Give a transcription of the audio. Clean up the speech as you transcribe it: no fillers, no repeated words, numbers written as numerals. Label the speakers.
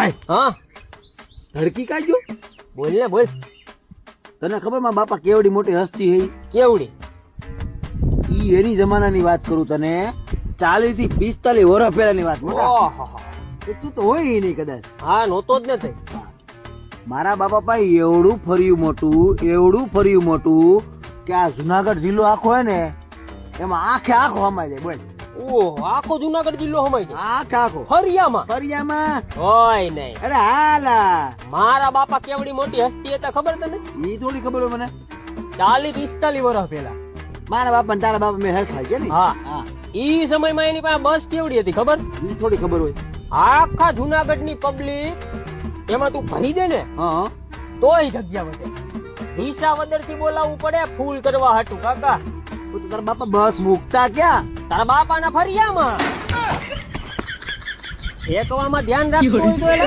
Speaker 1: ભાઈ
Speaker 2: હા
Speaker 1: ધડકી કાઢ્યો.
Speaker 2: બોલ ને બોલ.
Speaker 1: તને ખબર મારા બાપા કેવડી મોટી હસ્તી હે?
Speaker 2: કેવડી?
Speaker 1: ઈ એની જમાનાની વાત કરું તને. 40 થી 45 વર્ષ પહેલાની વાત. મોટા
Speaker 2: ઓહો.
Speaker 1: તું તો હોય ઈ નહીં કદાચ.
Speaker 2: હા નહોતો જ નથી.
Speaker 1: મારા બાપા પાસે એવડું ફર્યું મોટું કે આ જુનાગઢ જિલ્લો આખો હે ને એમાં આખો હમાઈ જાય. બોલ.
Speaker 2: ઓહો આખો જુનાગઢ જિલ્લો હમાઈ જાય
Speaker 1: આખો
Speaker 2: ફરિયામાં હોય નહીં.
Speaker 1: અરે હાલા
Speaker 2: મારા બાપા કેવડી મોટી હસ્તી હતા ખબર તને?
Speaker 1: ઈ થોડી ખબર હોય મને.
Speaker 2: 40-45 વર્ષ પહેલા.
Speaker 1: મારા બાપા ને તારા બાપા મેં હરખા છે ને.
Speaker 2: હા ઈ સમયમાં એની પાસે બસ કેવડી હતી ખબર?
Speaker 1: ઈ થોડી ખબર હોય.
Speaker 2: આખા જુનાગઢ ની પબ્લિક એમાં તું ભરી દે ને
Speaker 1: હા
Speaker 2: તોય જગ્યા વધે. વિસાવદર થી બોલાવવું પડે ફૂલ કરવા હાટું કાકા.
Speaker 1: તો તારા બાપા બસ મૂકતા ક્યાં?
Speaker 2: તારા બાપા ના ફરિયામાં. એકવામાં ધ્યાન રાખવું હોય તો